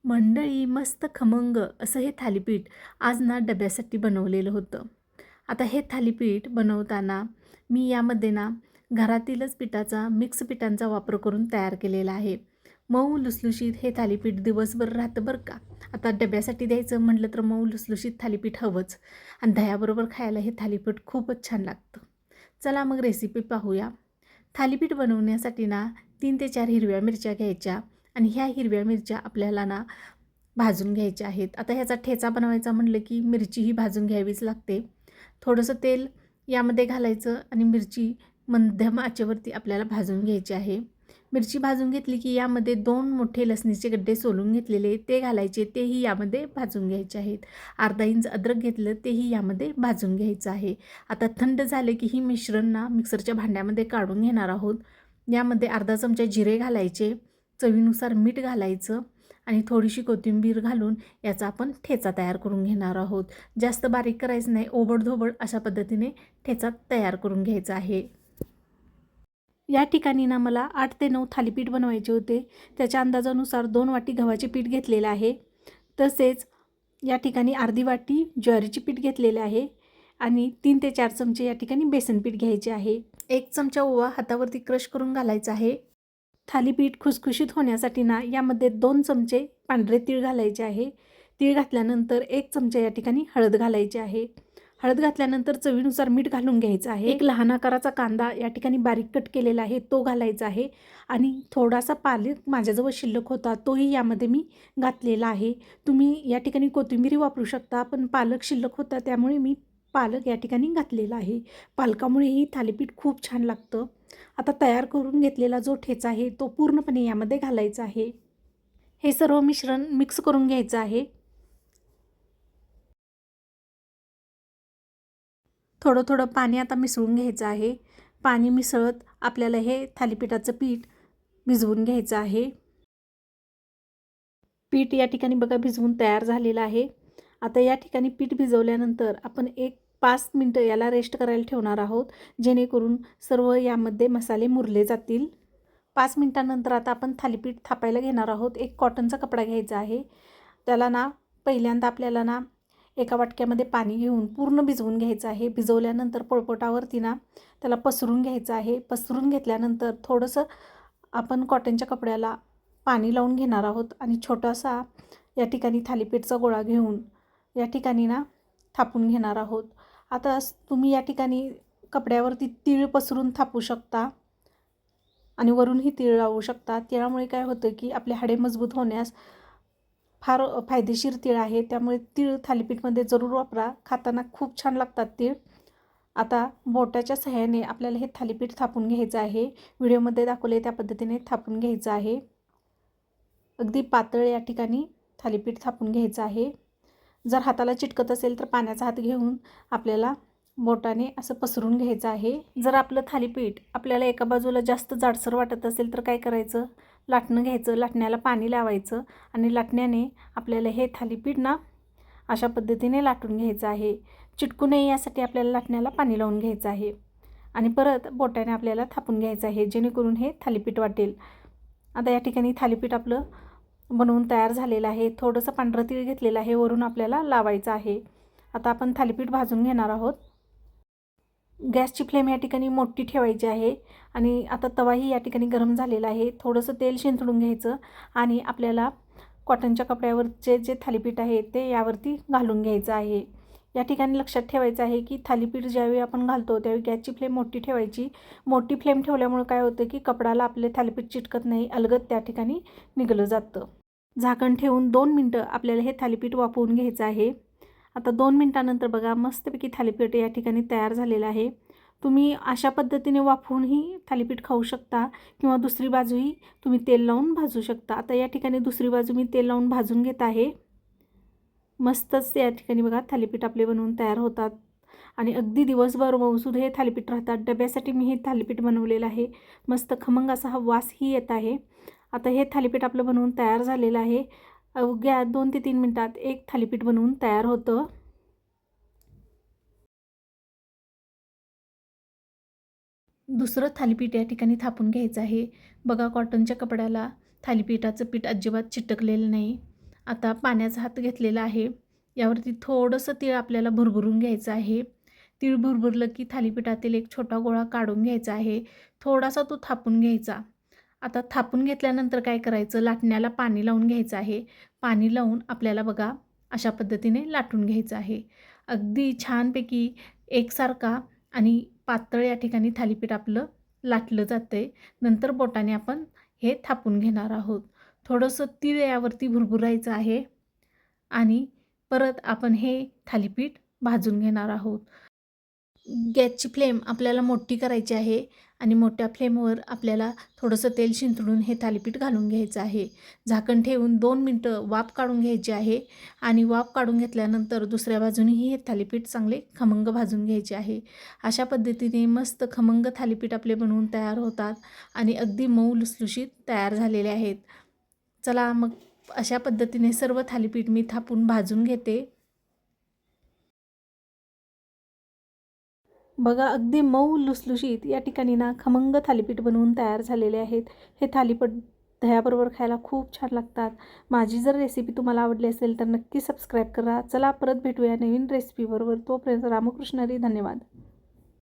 मंडळी मस्त खमंग असं हे थालीपीठ आज ना डब्यासाठी बनवलेलं होतं. आता हे थालीपीठ बनवताना मी यामध्ये ना घरातीलच पिठाचा मिक्स पिठांचा वापर करून तयार केलेला आहे. मऊ लुसलुशीत हे थालीपीठ दिवसभर राहतं बरं का. आता डब्यासाठी द्यायचं म्हटलं तर मऊ लुसलुशीत थालीपीठ हवंच आणि दह्याबरोबर खायला हे थालीपीठ खूपच छान लागतं. चला मग रेसिपी पाहूया. थालीपीठ बनवण्यासाठी ना 3 ते 4 हिरव्या मिरच्या घ्यायच्या आणि ह्या हिरव्या मिरच्या आपल्याला ना भाजून घ्यायच्या आहेत. आता ह्याचा ठेचा बनवायचा म्हटलं की मिरचीही भाजून घ्यावीच लागते. थोडंसं तेल यामध्ये घालायचं आणि मिरची मध्यम आचेवरती आपल्याला भाजून घ्यायची आहे. मिरची भाजून घेतली की यामध्ये 2 मोठे लसणीचे गड्डे सोलून घेतलेले ते घालायचे, तेही यामध्ये भाजून घ्यायचे आहेत. अर्धा इंच अद्रक घेतलं तेही यामध्ये भाजून घ्यायचं आहे. आता थंड झाले की ही मिश्रण ना मिक्सरच्या भांड्यामध्ये काढून घेणार आहोत. यामध्ये अर्धा चमचा जिरे घालायचे, चवीनुसार मीठ घालायचं आणि थोडीशी कोथिंबीर घालून याचा आपण ठेचा तयार करून घेणार आहोत. जास्त बारीक करायचं नाही, ओबडधोबड अशा पद्धतीने ठेचा तयार करून घ्यायचा आहे. या ठिकाणी ना मला 8 ते 9 थालीपीठ बनवायचे होते. त्याच्या अंदाजानुसार 2 वाटी गव्हाचे पीठ घेतलेलं आहे. तसेच या ठिकाणी अर्धी वाटी ज्वारीचे पीठ घेतलेले आहे आणि 3 ते 4 चमचे या ठिकाणी बेसन पीठ घ्यायचे आहे. 1 चमचा ओवा हातावरती क्रश करून घालायचा आहे. थालीपीठ खुसखुशीत होण्यासाठी ना यामध्ये 2 चमचे पांढरे तीळ घालायचे आहे. तीळ घातल्यानंतर 1 चमचा या ठिकाणी हळद घालायची आहे. हळद घातल्यानंतर चवीनुसार मीठ घालून घ्यायचं आहे. एक लहान आकाराचा कांदा या ठिकाणी बारीक कट केलेला आहे तो घालायचा आहे आणि थोडासा पालक माझ्याजवळ शिल्लक होता तोही यामध्ये मी घातलेला आहे. तुम्ही या ठिकाणी कोथिंबीर वापरू शकता, पण पालक शिल्लक होता त्यामुळे मी पालक या ठिकाणी घातलेला आहे. पालकामुळेही थालीपीठ खूप छान लागतं. आता तयार करून घेतलेला जो ठेचा आहे तो पूर्णपणे यामध्ये घालायचा आहे. हे सर्व मिश्रण मिक्स करून घ्यायचं आहे. थोडं थोडं पाणी आता मिसळून घ्यायचं आहे. पाणी मिसळत आपल्याला हे थालीपीठाचं पीठ भिजवून घ्यायचं आहे. पीठ या ठिकाणी बघा भिजवून तयार झालेलं आहे. आता या ठिकाणी पीठ भिजवल्यानंतर आपण एक 5 मिनटं याला रेस्ट करायला ठेवणार आहोत, जेणेकरून सर्व यामध्ये मसाले मुरले जातील. 5 मिनटानंतर आता आपण थालीपीठ थापायला घेणार आहोत. एक कॉटनचा कपडा घ्यायचा आहे. त्याला ना पहिल्यांदा आपल्याला ना एका वाटक्यामध्ये पाणी घेऊन पूर्ण भिजवून घ्यायचं आहे. भिजवल्यानंतर पोळपाटावरती ना त्याला पसरून घ्यायचं आहे. पसरून घेतल्यानंतर थोडंसं आपण कॉटनच्या कपड्याला पाणी लावून घेणार आहोत आणि छोटासा या ठिकाणी थालीपीठचा गोळा घेऊन या ठिकाणी ना थापून घेणार आहोत. आता तुम्ही या ठिकाणी कपड्यावरती तीळ पसरून थापू शकता आणि वरूनही तीळ लावू शकता. तिळामुळे काय होतं की आपले हाडे मजबूत होण्यास फार फायदेशीर तीळ आहे, त्यामुळे तीळ थालीपीठमध्ये जरूर वापरा. खाताना खूप छान लागतात तीळ. आता बोटाच्या सहाय्याने आपल्याला हे थालीपीठ थापून घ्यायचं आहे. व्हिडिओमध्ये दाखवले त्या पद्धतीने थापून घ्यायचं आहे. अगदी पातळ या ठिकाणी थालीपीठ थापून घ्यायचं आहे. जर हाताला चिटकत असेल तर पाण्याचा हात घेऊन आपल्याला बोटाने असं पसरून घ्यायचं आहे. जर आपलं थालीपीठ आपल्याला एका बाजूला जास्त जाडसर वाटत असेल तर काय करायचं, लाटणं घ्यायचं, लाटण्याला पाणी लावायचं आणि लाटण्याने आपल्याला हे थालीपीठ ना अशा पद्धतीने लाटून घ्यायचं आहे. चिटकू नये यासाठी आपल्याला लाटण्याला पाणी लावून घ्यायचं आहे आणि परत बोटाने आपल्याला थापून घ्यायचं आहे, जेणेकरून हे थालीपीठ वाटेल. आता या ठिकाणी थालीपीठ आपलं बनवून तयार झालेलं आहे. थोडंसं पांढरं तीळ घेतलेलं आहे, वरून आपल्याला लावायचं आहे. आता आपण थालीपीठ भाजून घेणार आहोत. गॅसची फ्लेम या ठिकाणी मोठी ठेवायची आहे आणि आता तवाही या ठिकाणी गरम झालेला आहे. थोडंसं तेल शिंतडून घ्यायचं आणि आपल्याला कॉटनच्या कपड्यावरचे जे थालीपीठ आहे ते यावरती घालून घ्यायचं आहे. या ठिकाणी लक्षात ठेवायचं आहे की थालीपीठ ज्यावेळी आपण घालतो त्यावेळी गॅसची फ्लेम मोठी ठेवायची. मोठी फ्लेम ठेवल्यामुळे काय होतं की कपड्याला आपले थालीपीठ चिटकत नाही, अलगद त्या ठिकाणी निघलं जातं. झाकण ठेवून 2 मिनटं आपल्याला हे थालीपीठ वाफवून घ्यायचं आहे. आता 2 मिनटानंतर बघा मस्तपैकी थालीपीठ या ठिकाणी तयार झालेलं आहे. तुम्ही अशा पद्धतीने वाफवूनही थालीपीठ खाऊ शकता किंवा दुसरी बाजूही तुम्ही तेल लावून भाजू शकता. आता या ठिकाणी दुसरी बाजू मी तेल लावून भाजून घेत आहे. मस्तच या ठिकाणी बघा थालीपीठ आपले बनवून तयार होतात आणि अगदी दिवसभर मऊसूद हे थालीपीठ राहतात. डब्यासाठी मी हे थालीपीठ बनवलेलं आहे. मस्त खमंग असा हा वासही येत आहे. आता हे थालीपीठ आपलं बनवून तयार झालेलं आहे. अवघ्या 2 ते 3 मिनटात एक थालीपीठ बनवून तयार होतं. दुसरं थालीपीठ या ठिकाणी थापून घ्यायचं आहे. बघा कॉटनच्या कपड्याला थालीपीठाचं पीठ अजिबात चिटकलेलं नाही. आता पाण्याचा हात घेतलेला आहे. यावरती थोडंसं तीळ आपल्याला भुरभुरून घ्यायचं आहे. तीळ भुरभुरलं की थालीपीठातील एक छोटा गोळा काढून घ्यायचा आहे. थोडासा तो थापून घ्यायचा. आता थापून घेतल्यानंतर काय करायचं, लाटण्याला पाणी लावून घ्यायचं आहे. पाणी लावून आपल्याला बघा अशा पद्धतीने लाटून घ्यायचं आहे. अगदी छानपैकी एकसारखा आणि पातळ या ठिकाणी थालीपीठ आपलं लाटलं जातं आहे. नंतर बोटाने आपण हे थापून घेणार आहोत. थोडंसं तीळ यावरती भुरभुरायचं आहे आणि परत आपण हे थालीपीठ भाजून घेणार आहोत. गॅसची फ्लेम आपल्याला मोठी करायची आहे आणि मोठ्या फ्लेमवर आपल्याला थोडंसं तेल शिंतळून हे थालीपीठ घालून घ्यायचं आहे. झाकण ठेवून 2 मिनटं वाफ काढून घ्यायची आहे आणि वाफ काढून घेतल्यानंतर दुसऱ्या बाजूनेही हे थालीपीठ चांगले खमंग भाजून घ्यायचे आहे. अशा पद्धतीने मस्त खमंग थालीपीठ आपले बनवून तयार होतात आणि अगदी मऊ लुसलुशीत तयार झालेले आहेत. चला मग अशा पद्धतीने सर्व थालीपीठ मी थापून भाजून घेते. बघा अगदी मऊ लुसलुशीत या ठिकाणी ना खमंग थालीपीठ बनवून तयार झालेले आहेत. हे थालीपीठ दह्याबरोबर खायला खूप छान लागतात. माझी जर रेसिपी तुम्हाला आवडली असेल तर नक्की सबस्क्राईब करा. चला परत भेटूया नवीन रेसिपीबरोबर. तोपर्यंत रामकृष्ण हरी. धन्यवाद.